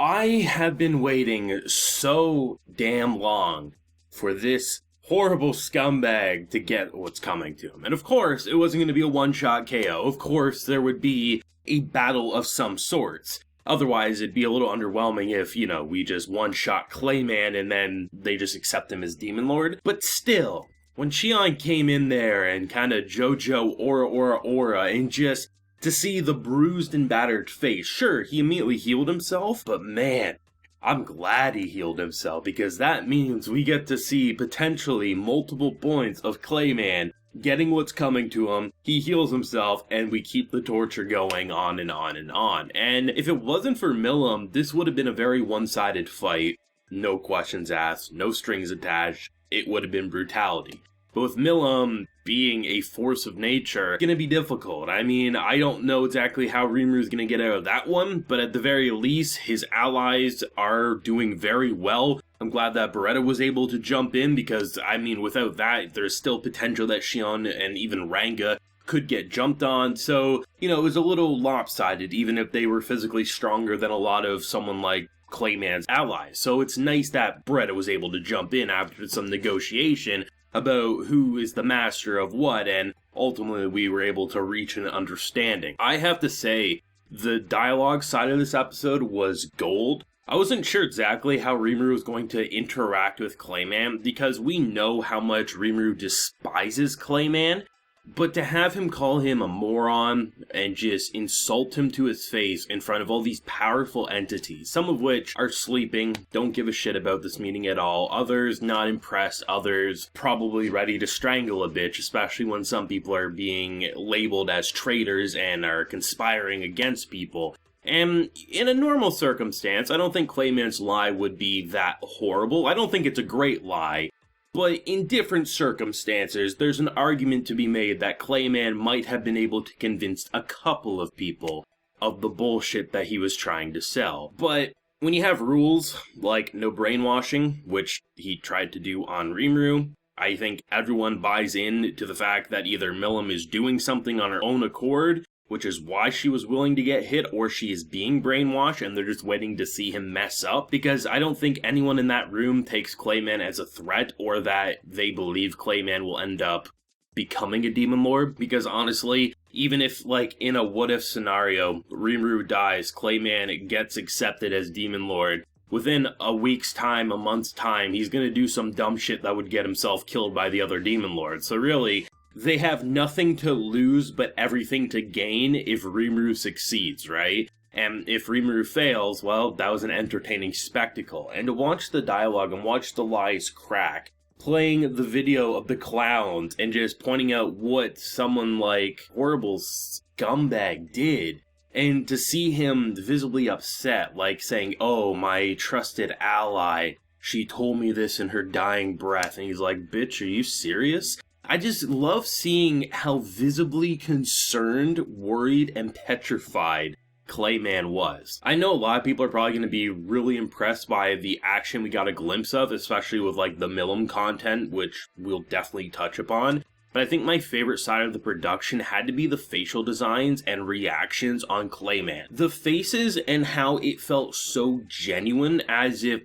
I have been waiting so damn long for this horrible scumbag to get what's coming to him. And of course, it wasn't going to be a one-shot KO. Of course, there would be a battle of some sorts. Otherwise, it'd be a little underwhelming if, we just one-shot Clayman and then they just accept him as Demon Lord. But still, when Xion came in there and kind of JoJo aura, and just to see the bruised and battered face, sure, he immediately healed himself, but man, I'm glad he healed himself, because that means we get to see potentially multiple points of Clayman getting what's coming to him, he heals himself, and we keep the torture going on and on and on. And if it wasn't for Milim, this would have been a very one-sided fight. No questions asked, no strings attached, it would have been brutality. But with Milim being a force of nature, it's gonna be difficult. I mean, I don't know exactly how Rimuru's gonna get out of that one, but at the very least, his allies are doing very well. I'm glad that Beretta was able to jump in, because, I mean, without that, there's still potential that Xion and even Ranga could get jumped on. So, it was a little lopsided, even if they were physically stronger than a lot of someone like Clayman's allies. So it's nice that Beretta was able to jump in after some negotiation about who is the master of what, and ultimately we were able to reach an understanding. I have to say, the dialogue side of this episode was gold. I wasn't sure exactly how Rimuru was going to interact with Clayman, because we know how much Rimuru despises Clayman, but to have him call him a moron and just insult him to his face in front of all these powerful entities, some of which are sleeping, don't give a shit about this meeting at all, others not impressed, others probably ready to strangle a bitch, especially when some people are being labeled as traitors and are conspiring against people. And in a normal circumstance, I don't think Clayman's lie would be that horrible. I don't think it's a great lie. But in different circumstances, there's an argument to be made that Clayman might have been able to convince a couple of people of the bullshit that he was trying to sell. But when you have rules like no brainwashing, which he tried to do on Rimuru, I think everyone buys in to the fact that either Milim is doing something on her own accord, which is why she was willing to get hit, or she is being brainwashed and they're just waiting to see him mess up. Because I don't think anyone in that room takes Clayman as a threat, or that they believe Clayman will end up becoming a Demon Lord. Because honestly, even if, like, in a what-if scenario, Rimuru dies, Clayman gets accepted as Demon Lord, within a week's time, a month's time, he's gonna do some dumb shit that would get himself killed by the other Demon Lords. So really, they have nothing to lose but everything to gain if Rimuru succeeds, right? And if Rimuru fails, well, that was an entertaining spectacle. And to watch the dialogue and watch the lies crack, playing the video of the clowns and just pointing out what someone like horrible scumbag did, and to see him visibly upset, like saying, "Oh, my trusted ally, she told me this in her dying breath," and he's like, "Bitch, are you serious?" I just love seeing how visibly concerned, worried, and petrified Clayman was. I know a lot of people are probably going to be really impressed by the action we got a glimpse of, especially with like the Milim content, which we'll definitely touch upon. But I think my favorite side of the production had to be the facial designs and reactions on Clayman. The faces and how it felt so genuine, as if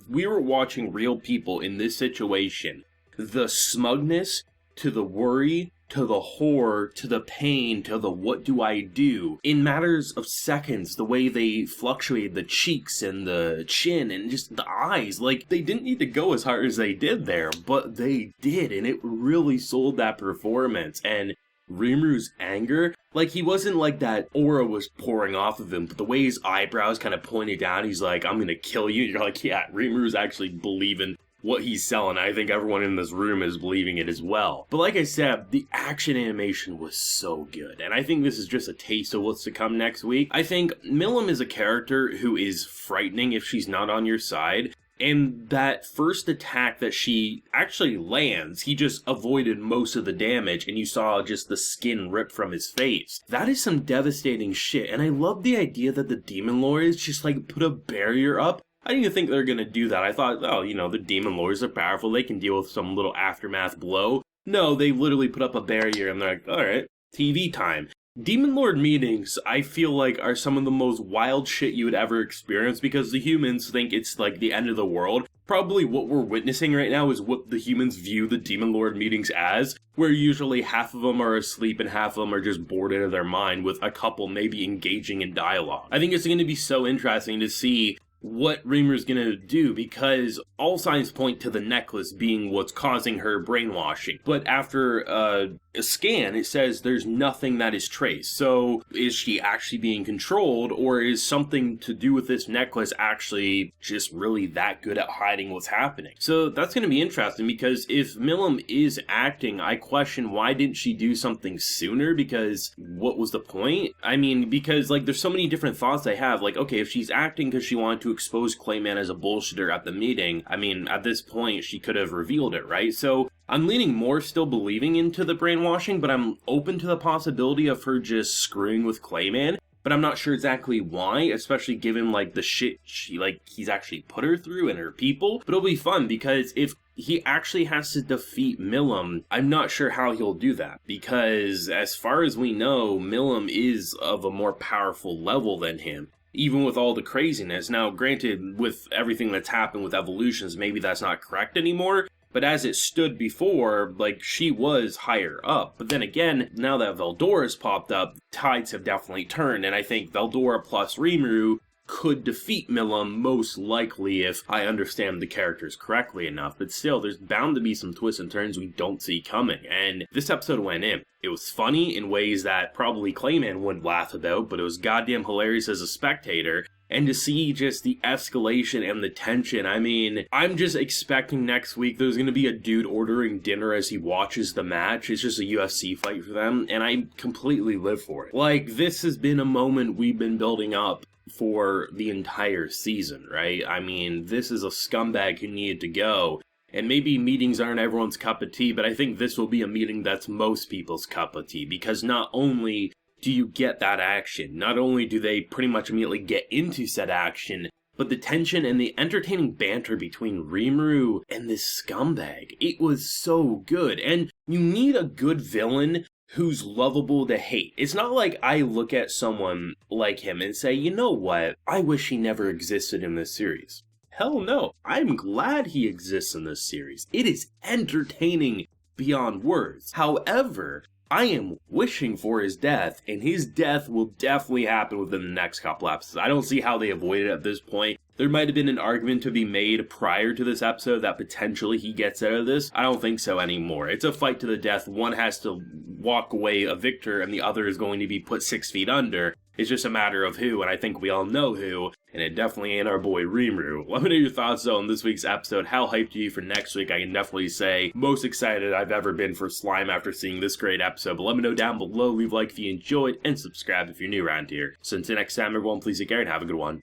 we were watching real people in this situation. The smugness, to the worry, to the horror, to the pain, to the what do I do, in matters of seconds, the way they fluctuated the cheeks and the chin and just the eyes, like, they didn't need to go as hard as they did there, but they did, and it really sold that performance. And Rimuru's anger, like, he wasn't like that aura was pouring off of him, but the way his eyebrows kind of pointed down, he's like, "I'm gonna kill you," you're like, yeah, Rimuru's actually believing what he's selling. I think everyone in this room is believing it as well. But like I said, the action animation was so good, and I think this is just a taste of what's to come next week. I think Milim is a character who is frightening if she's not on your side, and that first attack that she actually lands, he just avoided most of the damage, and you saw just the skin rip from his face. That is some devastating shit, and I love the idea that the Demon Lords just like put a barrier up. I didn't even think they were going to do that. I thought, oh, the Demon Lords are powerful. They can deal with some little aftermath blow. No, they literally put up a barrier and they're like, alright, TV time. Demon Lord meetings, I feel like, are some of the most wild shit you would ever experience because the humans think it's like the end of the world. Probably what we're witnessing right now is what the humans view the Demon Lord meetings as, where usually half of them are asleep and half of them are just bored out of their mind with a couple maybe engaging in dialogue. I think it's going to be so interesting to see what Rimuru's gonna do, because all signs point to the necklace being what's causing her brainwashing. But after a scan, it says there's nothing that is traced. So is she actually being controlled, or is something to do with this necklace actually just really that good at hiding what's happening? So that's gonna be interesting, because if Milim is acting, I question why didn't she do something sooner, because what was the point? I mean, because like there's so many different thoughts I have, like, okay, if she's acting because she wanted to expose Clayman as a bullshitter at the meeting, I mean, at this point, she could have revealed it, right? So I'm leaning more still believing into the brainwashing, but I'm open to the possibility of her just screwing with Clayman. But I'm not sure exactly why, especially given, like, the shit he's actually put her through and her people. But it'll be fun, because if he actually has to defeat Milim, I'm not sure how he'll do that. Because, as far as we know, Milim is of a more powerful level than him, even with all the craziness. Now, granted, with everything that's happened with evolutions, maybe that's not correct anymore. But as it stood before, like, she was higher up. But then again, now that Veldora's popped up, tides have definitely turned, and I think Veldora plus Rimuru could defeat Milim most likely if I understand the characters correctly enough. But still, there's bound to be some twists and turns we don't see coming, and this episode went in. It was funny in ways that probably Clayman wouldn't laugh about, but it was goddamn hilarious as a spectator. And to see just the escalation and the tension, I mean, I'm just expecting next week there's going to be a dude ordering dinner as he watches the match. It's just a UFC fight for them, and I completely live for it. Like, this has been a moment we've been building up for the entire season, right? I mean, this is a scumbag who needed to go. And maybe meetings aren't everyone's cup of tea, but I think this will be a meeting that's most people's cup of tea, because not only do you get that action, not only do they pretty much immediately get into said action, but the tension and the entertaining banter between Rimuru and this scumbag, it was so good. And you need a good villain who's lovable to hate. It's not like I look at someone like him and say, you know what, I wish he never existed in this series. Hell no, I'm glad he exists in this series. It is entertaining beyond words. However, I am wishing for his death, and his death will definitely happen within the next couple episodes. I don't see how they avoid it at this point. There might have been an argument to be made prior to this episode that potentially he gets out of this. I don't think so anymore. It's a fight to the death. One has to walk away a victor, and the other is going to be put 6 feet under. It's just a matter of who, and I think we all know who, and it definitely ain't our boy Rimuru. Let me know your thoughts, though, on this week's episode. How hyped are you for next week? I can definitely say most excited I've ever been for Slime after seeing this great episode. But let me know down below, leave a like if you enjoyed, and subscribe if you're new around here. So until next time, everyone, please take care and have a good one.